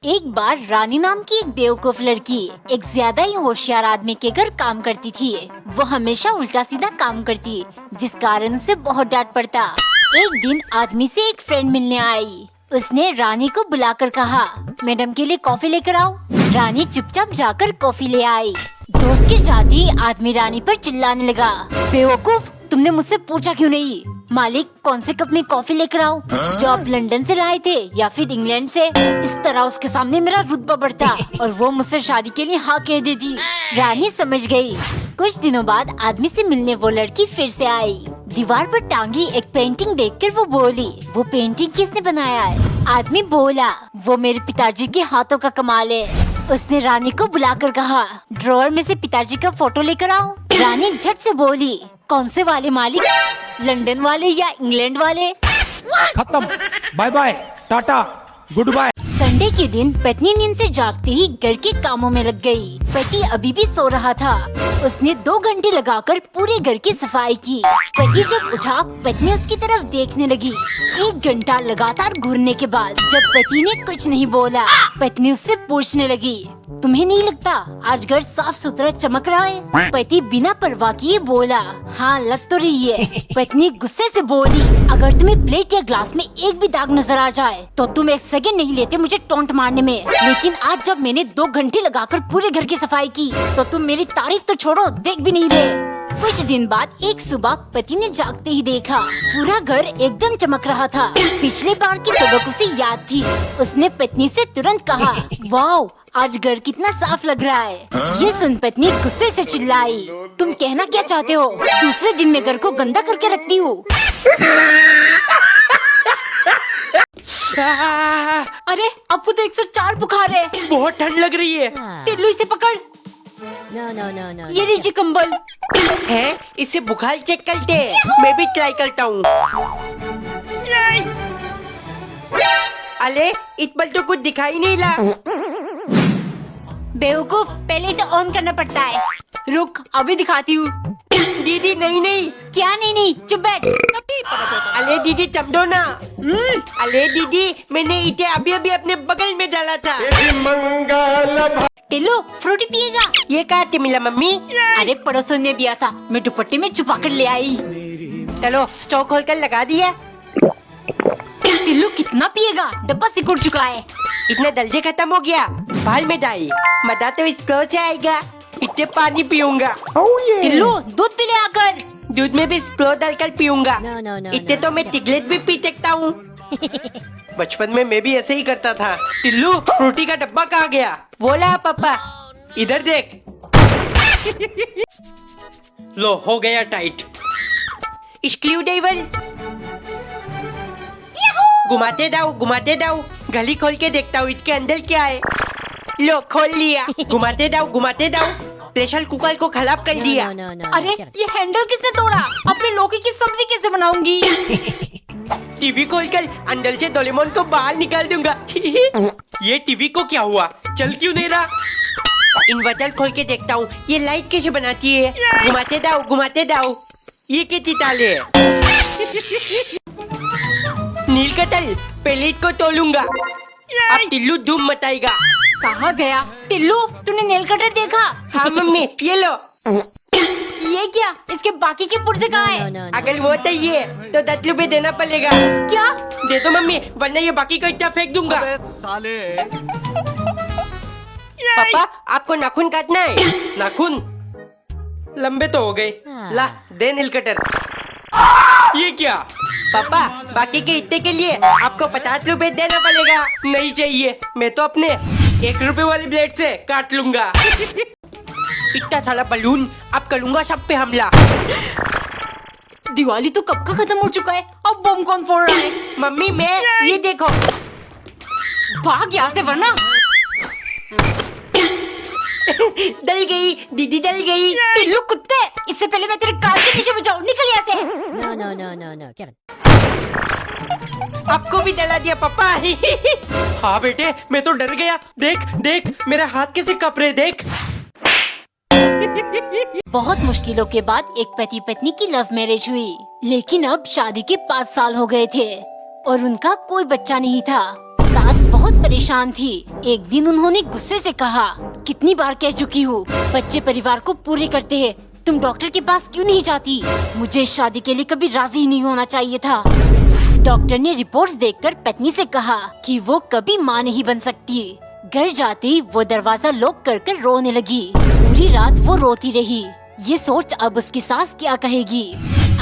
एक बार रानी नाम की एक बेवकूफ लड़की एक ज्यादा ही होशियार आदमी के घर काम करती थी। वो हमेशा उल्टा सीधा काम करती, जिस कारण उसे बहुत डांट पड़ता। एक दिन आदमी से एक फ्रेंड मिलने आई। उसने रानी को बुलाकर कहा, मैडम के लिए कॉफी लेकर आओ। रानी चुपचाप जाकर कॉफी ले आई। दोस्त के जाते ही आदमी रानी पर चिल्लाने लगा, बेवकूफ, तुमने मुझसे पूछा क्यों नहीं? मालिक, कौन से कप में कॉफी लेकर आओ? जो आप लंदन से लाए थे या फिर इंग्लैंड से? इस तरह उसके सामने मेरा रुतबा बढ़ता और वो मुझसे शादी के लिए हाँ कह देती। रानी समझ गई। कुछ दिनों बाद आदमी से मिलने वो लड़की फिर से आई। दीवार पर टांगी एक पेंटिंग देखकर वो बोली, वो पेंटिंग किसने बनाया है? आदमी बोला, वो मेरे पिताजी के हाथों का कमाल है। उसने रानी को बुलाकर कहा, ड्रॉअर में से पिताजी का फोटो लेकर आओ। रानी झट से बोली, कौन से वाले मालिक? लंदन वाले या इंग्लैंड वाले? खत्म, bye bye, tata, good bye. Sunday के दिन पत्नी नींद से जागते ही घर के कामों में लग गई। पति अभी भी सो रहा था। उसने 2 घंटे लगाकर पूरे घर की सफाई की। पति जब उठा, पत्नी उसकी तरफ देखने लगी। 1 घंटा लगातार घूरने के बाद जब पति ने कुछ नहीं बोला, पत्नी उससे पूछने लगी, तुम्हें नहीं लगता आज घर साफ सुथरा चमक रहा है? पति बिना परवाह किए बोला, हाँ लग तो रही है। पत्नी गुस्से से बोली, अगर तुम्हें प्लेट या ग्लास में एक भी दाग नजर आ जाए तो तुम 1 सेकंड नहीं लेते मुझे टोंट मारने में। लेकिन आज जब मैंने 2 घंटे लगाकर पूरे घर की सफाई की तो तुम मेरी तारीफ तो छोड़ो, देख भी नहीं रहे। कुछ दिन बाद एक सुबह पति ने जागते ही देखा, पूरा घर एकदम चमक रहा था। पिछले बार की सबक उसे याद थी। उसने पत्नी से तुरंत कहा, वाओ, आज घर कितना साफ लग रहा है। ये सुन पत्नी गुस्से से चिल्लाई, तुम कहना क्या चाहते हो? दूसरे दिन में घर को गंदा करके रखती हूँ। अरे आपको तो 104 बुखार है। बहुत ठंड लग रही है। टिल्लू, इसे पकड़। No. ये लीजिए कंबल। है, इससे बुखार चेक करते हैं। मैं भी ट्राई करता हूँ। अरे इस पर तो कुछ दिखाई नहीं ला। बेवकूफ, पहले तो ऑन करना पड़ता है। रुक, अभी दिखाती हूँ। दीदी नहीं। क्या नहीं, चुप बैठ। अरे दीदी समझो ना। अरे दीदी, मैंने इसे अभी अपने बगल में डाला था। टिल्लू, फ्रूटी पिएगा? ये कहाँ से मिला मम्मी? अरे पड़ोसन ने दिया था, मैं दुपट्टे में छुपा कर ले आई। चलो स्टोव खोल कर लगा दिया। टिल्लू कितना पिएगा? डब्बा सिकुड़ चुका है। इतना जल्दी खत्म हो गया? बाल में डाई, मजा तो स्टोव से आएगा। इतने पानी पीऊंगा। टिल्लू, दूध पी ले आकर। दूध में भी स्ट्रॉ डालकर पीऊंगा। No. इतने तो मैं टिकलेट भी पी सकता हूँ। बचपन में मैं भी ऐसे ही करता था। टिल्लू, फ्रूटी का डब्बा कहाँ गया? बोला पापा, इधर देख। लो, हो गया टाइट। स्क्रू ड्राइवर, घुमाते जाओ। गली खोल के देखता हूँ इसके अंदर क्या है। लो, खोल लिया। घुमाते जाओ। प्रेशर कुकर को खराब कर दिया। No. अरे ये हैंडल किसने तोड़ा? अपने लौकी की सब्जी कैसे बनाऊंगी? टीवी खोलकर अंदर से डोरेमोन को बाहर निकाल दूंगा। ये टीवी को क्या हुआ? चल क्यों नहीं रहा? इन्वर्टर खोल के देखता हूँ, ये लाइट कैसे बनाती है। घुमाते जाओ। ये कितनी ताले है? नील कतल, पहले इसको तोलूंगा। अब टिल्लू धूम मचाएगा। कहाँ गया? टिल्लू, तूने नेल कटर देखा? हाँ मम्मी, ये लो। ये क्या? इसके बाकी के पुर्जे कहाँ है? No. अगर वो चाहिए तो 10 रुपए देना पड़ेगा। क्या? दे दो मम्मी, वरना ये बाकी का इतना फेंक दूंगा। पापा, आपको नाखून काटना है? नाखून लंबे तो हो गए। ला, दे नील कटर। ये क्या? पापा, बाकी के इतने के लिए आपको 50 रुपए देना पड़ेगा। नहीं चाहिए, मैं तो अपने 1 रुपए वाली ब्लेड से काट लूंगा। इतना सारा बलून, अब करूंगा सब पे हमला। दिवाली तो कब का खत्म हो चुका है, अब बम कौन फोड़ रहा है? मम्मी, मैं ये देखो। भाग यहाँ से वरना। डल गई दीदी, डल गई। टिल्लू कुत्ते, इससे पहले मैं तेरे कान के नीचे बजाऊं, निकल यहाँ से। No, Kevin. आपको भी डला दिया पापा। हाँ बेटे, मैं तो डर गया। देख, मेरा हाथ कैसे कप रहे, देख। बहुत मुश्किलों के बाद एक पति पत्नी की लव मैरिज हुई, लेकिन अब शादी के 5 साल हो गए थे और उनका कोई बच्चा नहीं था। सास बहुत परेशान थी। एक दिन उन्होंने गुस्से से कहा, कितनी बार कह चुकी हूँ, बच्चे परिवार को पूरे करते हैं, तुम डॉक्टर के पास क्यों नहीं जाती? मुझे इस शादी के लिए कभी राजी नहीं होना चाहिए था। डॉक्टर ने रिपोर्ट्स देखकर पत्नी से कहा कि वो कभी माँ नहीं बन सकती। घर जाते ही वो दरवाजा लॉक कर रोने लगी। पूरी रात वो रोती रही। ये सोच अब उसकी सास क्या कहेगी।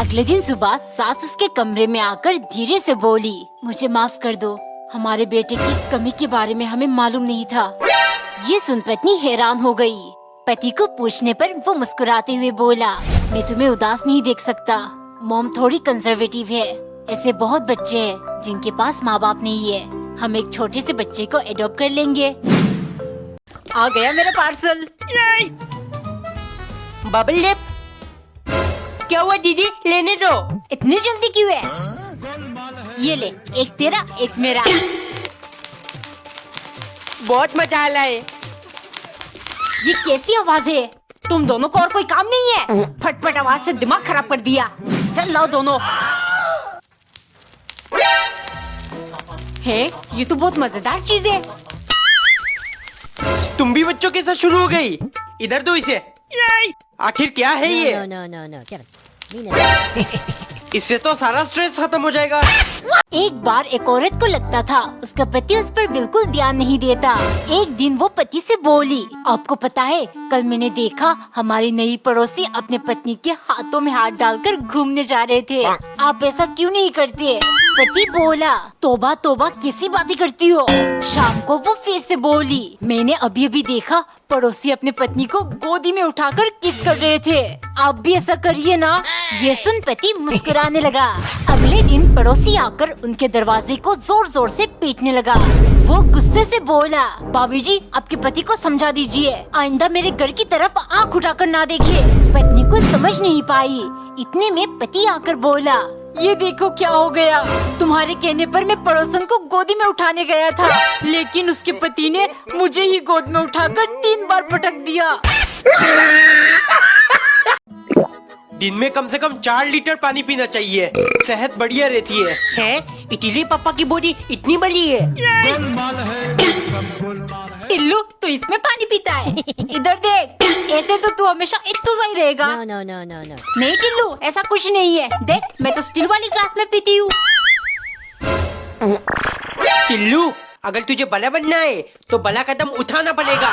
अगले दिन सुबह सास उसके कमरे में आकर धीरे से बोली, मुझे माफ कर दो, हमारे बेटे की कमी के बारे में हमें मालूम नहीं था। ये सुन पत्नी हैरान हो गई। पति को पूछने पर वो मुस्कुराते हुए बोला, मैं तुम्हें उदास नहीं देख सकता। मॉम थोड़ी कंजर्वेटिव है। ऐसे बहुत बच्चे हैं जिनके पास माँ बाप नहीं है। हम एक छोटे से बच्चे को एडॉप्ट कर लेंगे। आ गया मेरा पार्सल। बबल लिप, क्या हुआ दीदी? लेने दो। इतनी जल्दी क्यों है? ये ले, एक तेरा एक मेरा। बहुत मजा आ रहा है। ये कैसी आवाज है? तुम दोनों को और कोई काम नहीं है? फटफट आवाज से दिमाग खराब कर दिया। चल लाओ दोनों। है, ये तो बहुत मजेदार चीज है। तुम भी बच्चों के साथ शुरू हो गई। इधर दो इसे। आखिर क्या है ये? No, no, no, no, Kevin. Nina. इससे तो सारा स्ट्रेस खत्म हो जाएगा। एक बार एक औरत को लगता था उसका पति उस पर बिल्कुल ध्यान नहीं देता। एक दिन वो पति से बोली, आपको पता है कल मैंने देखा हमारी नई पड़ोसी अपने पत्नी के हाथों में हाथ डालकर घूमने जा रहे थे। आप ऐसा क्यों नहीं करते? पति बोला, तौबा तौबा कैसी बातें करती हो? शाम को वो फिर से बोली, मैंने अभी अभी देखा पड़ोसी अपने पत्नी को गोदी में उठाकर किस कर रहे थे। आप भी ऐसा करिए ना। ये सुन पति मुस्कुराने लगा। अगले दिन पड़ोसी आकर उनके दरवाजे को जोर जोर से पीटने लगा। वो गुस्से से बोला, भाभी जी आपके पति को समझा दीजिए, आइंदा मेरे घर की तरफ आंख उठाकर ना देखे। पत्नी को समझ नहीं पाई। इतने में पति आकर बोला, ये देखो क्या हो गया। तुम्हारे कहने पर मैं पड़ोसन को गोदी में उठाने गया था, लेकिन उसके पति ने मुझे ही गोद में उठाकर 3 बार पटक दिया। दिन में कम से कम 4 लीटर पानी पीना चाहिए, सेहत बढ़िया रहती है। हैं? इटली पापा की बॉडी इतनी बड़ी है। टिल्लू तो इसमें पानी पीता है। इधर देख, ऐसे तो तू हमेशा इतना सही रहेगा। No, no, no, no, no. नहीं टिल्लू, ऐसा कुछ नहीं है। देख, मैं तो स्टील वाली ग्लास में पीती हूँ। टिल्लू, अगर तुझे बड़ा बनना है तो बड़ा कदम उठाना पड़ेगा।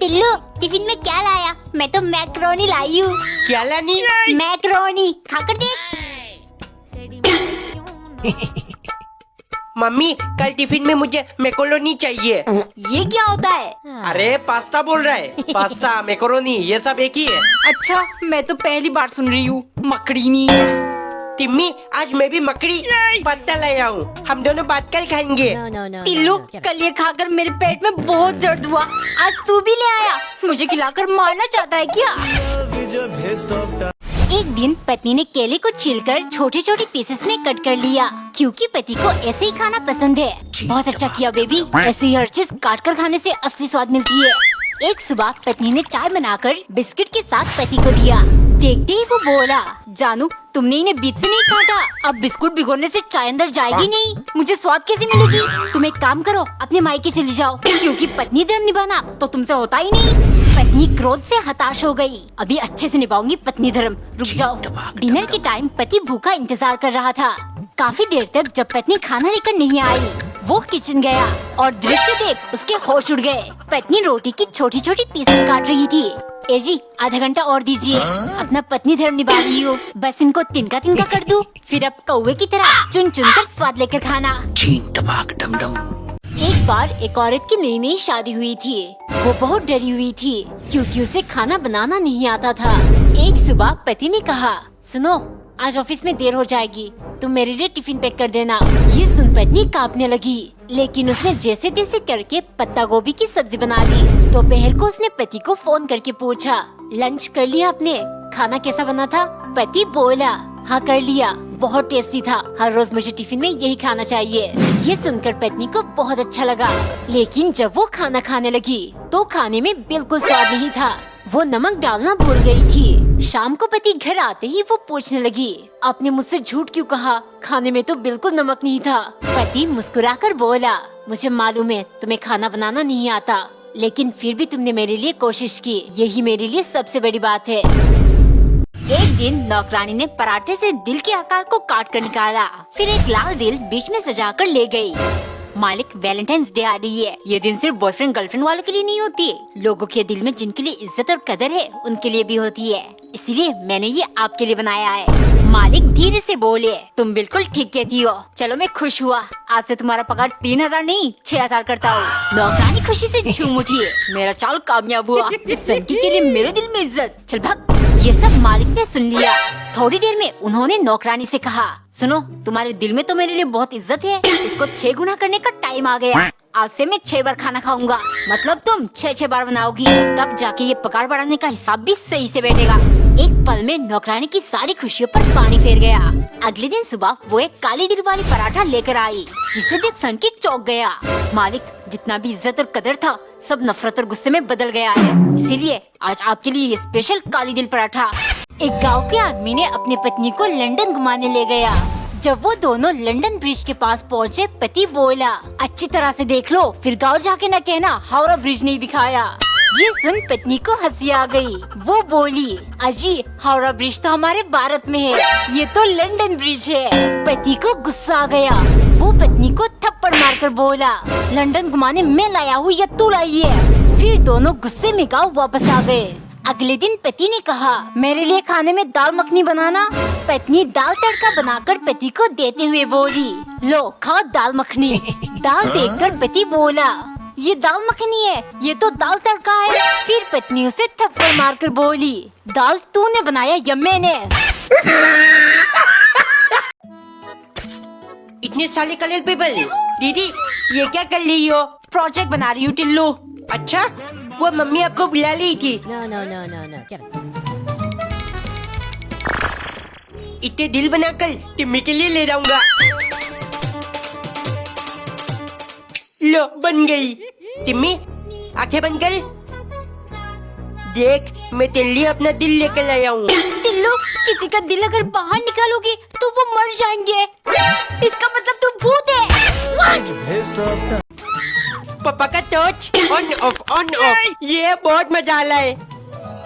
टिल्लू टिफिन में क्या लाया? मैं तो मैक्रोनी लाई हूँ। क्या लानी? मैक्रोनी खाकर देख। मम्मी कल टिफिन में मुझे मैक्रोनी चाहिए। ये क्या होता है? अरे पास्ता बोल रहा है। पास्ता मैक्रोनी ये सब एक ही है। अच्छा, मैं तो पहली बार सुन रही हूँ। मकड़ीनी। टिम्मी आज मैं भी मकड़ी पत्ता लाया हूँ, हम दोनों बात कर खाएंगे। No, no, no, Tillu, no, Kevin. कल ये खाकर मेरे पेट में बहुत दर्द हुआ। आज तू भी ले आया, मुझे खिलाकर मारना चाहता है क्या? एक दिन पत्नी ने केले को छीलकर छोटे छोटे पीसेस में कट कर लिया, क्योंकि पति को ऐसे ही खाना पसंद है। बहुत अच्छा किया बेबी, ऐसे ही हर चीज काट कर खाने से असली स्वाद मिलती है। एक सुबह पत्नी ने चाय बनाकर बिस्किट के साथ पति को दिया। देखते ही वो बोला, जानू तुमने इन्हें बीच से नहीं काटा, अब बिस्कुट भिगोने से चाय अंदर जाएगी नहीं, मुझे स्वाद कैसे मिलेगी? तुम एक काम करो, अपने मायके चली जाओ, क्योंकि पत्नी धर्म निभाना तो तुमसे होता ही नहीं। पत्नी क्रोध से हताश हो गई। अभी अच्छे से निभाऊंगी पत्नी धर्म, रुक जाओ। डिनर के टाइम पति भूखा इंतजार कर रहा था। काफी देर तक जब पत्नी खाना लेकर नहीं आई, वो किचन गया और दृश्य देख उसके होश उड़ गए। पत्नी रोटी की छोटी छोटी पीसेस काट रही थी। ए जी, आधा घंटा और दीजिए, अपना पत्नी धर्म निभा रही हो, बस इनको तिनका तिनका कर दूं, फिर अब कौवे की तरह चुन चुन कर स्वाद लेकर खाना। एक बार एक औरत की नई नई शादी हुई थी। वो बहुत डरी हुई थी क्योंकि उसे खाना बनाना नहीं आता था। एक सुबह पति ने कहा, सुनो आज ऑफिस में देर हो जाएगी, तुम मेरे लिए टिफिन पैक कर देना। ये सुन पत्नी कांपने लगी, लेकिन उसने जैसे तैसे करके पत्ता गोभी की सब्जी बना दी। दोपहर को उसने पति को फोन करके पूछा, लंच कर लिया आपने? खाना कैसा बना था? पति बोला, हाँ कर लिया, बहुत टेस्टी था, हर रोज मुझे टिफिन में यही खाना चाहिए। ये सुनकर पत्नी को बहुत अच्छा लगा, लेकिन जब वो खाना खाने लगी तो खाने में बिल्कुल स्वाद नहीं था। वो नमक डालना भूल गई थी। शाम को पति घर आते ही वो पूछने लगी, आपने मुझसे झूठ क्यों कहा? खाने में तो बिल्कुल नमक नहीं था। पति मुस्कुराकर बोला, मुझे मालूम है तुम्हें खाना बनाना नहीं आता, लेकिन फिर भी तुमने मेरे लिए कोशिश की, यही मेरे लिए सबसे बड़ी बात है। एक दिन नौकरानी ने पराठे से दिल के आकार को काट कर निकाला, फिर एक लाल दिल बीच में सजाकर ले गई। मालिक, वैलेंटाइंस डे आ रही है। ये दिन सिर्फ बॉयफ्रेंड गर्लफ्रेंड वालों के लिए नहीं होती, लोगों के दिल में जिनके लिए इज्जत और कदर है उनके लिए भी होती है, इसीलिए मैंने ये आपके लिए बनाया है। मालिक धीरे से बोले, तुम बिल्कुल ठीक कहती हो, चलो मैं खुश हुआ, आज से तुम्हारा पगार 3000 नहीं 6000 करता हूँ। नौकरानी खुशी से झूम उठी, मेरा चाल कामयाब हुआ, इस सनकी के लिए मेरे दिल में इज्जत, चल भाग। ये सब मालिक ने सुन लिया। थोड़ी देर में उन्होंने नौकरानी से कहा, सुनो, तुम्हारे दिल में तो मेरे लिए बहुत इज्जत है, इसको 6 गुना करने का टाइम आ गया। आज से मैं 6 बार खाना खाऊंगा, मतलब तुम 6 बार बनाओगी, तब जाके ये पगार बढ़ाने का हिसाब भी सही से बैठेगा। एक पल में नौकरानी की सारी खुशियों पर पानी फेर गया। अगले दिन सुबह वो एक काली दिल वाली पराठा लेकर आई, जिसे देख सनकी चौंक गया। मालिक, जितना भी इज्जत और कदर था सब नफरत और गुस्से में बदल गया है, इसीलिए आज आपके लिए ये स्पेशल काली दिल पराठा। एक गांव के आदमी ने अपनी पत्नी को लंदन घुमाने ले गया। जब वो दोनों लंदन ब्रिज के पास पहुँचे, पति बोला, अच्छी तरह से देख लो, फिर गाँव जाके न कहना हावड़ा ब्रिज नहीं दिखाया। ये सुन पत्नी को हंसी आ गई। वो बोली, अजी हावड़ा ब्रिज तो हमारे भारत में है, ये तो लंदन ब्रिज है। पति को गुस्सा आ गया, वो पत्नी को थप्पड़ मारकर बोला, लंदन घुमाने मैं लाया हूँ या तू लाई है? फिर दोनों गुस्से में गाँव वापस आ गए। अगले दिन पति ने कहा, मेरे लिए खाने में दाल मखनी बनाना। पत्नी दाल तड़का बनाकर पति को देते हुए बोली, लो खाओ दाल मखनी। दाल देखकर पति बोला, ये दाल मखनी है, ये तो दाल तड़का है। फिर पत्नी उसे थप्पड़ मारकर बोली, दाल तूने बनाया या मैंने? इतने साले कलर पेपर। दीदी, ये क्या कर रही हो? प्रोजेक्ट बना रही हूँ टिल्लू। अच्छा, वो मम्मी आपको बुला रही थी। No, no, no, no, no. Get it. इतने दिल बनाकर टिम्मी के लिए ले जाऊंगा। लो, बन गई। टिम्मी, आंखें बंद कर। देख, मैं तेरे लिए अपना दिल लेकर आया हूँ। टिल्लू, किसी का दिल अगर बाहर निकालोगी तो वो मर जाएंगे, इसका मतलब तू भूत है। पापा का टॉर्च ऑन ऑफ, ये बहुत मजा आ रहा है।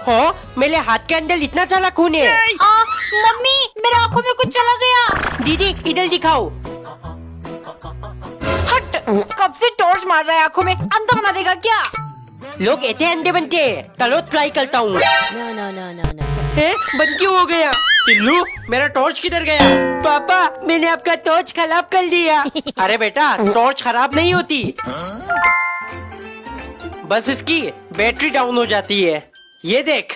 हो, मेरे हाथ के अंदर इतना सारा खून है। मम्मी, मेरे आंखों में कुछ चला गया। दीदी, इधर दिखाओ। हट, कब से टॉर्च मार रहा है आंखों में, अंधा बना देगा क्या? लोग ऐसे अंधे बनते हैं। चलो ट्राई करता हूँ। No, no, no, no, no. बंद क्यों हो गया? टिल्लू, मेरा टॉर्च किधर गया? पापा, मैंने आपका टॉर्च खराब कर दिया। अरे बेटा, टॉर्च खराब नहीं होती, बस इसकी बैटरी डाउन हो जाती है। ये देख।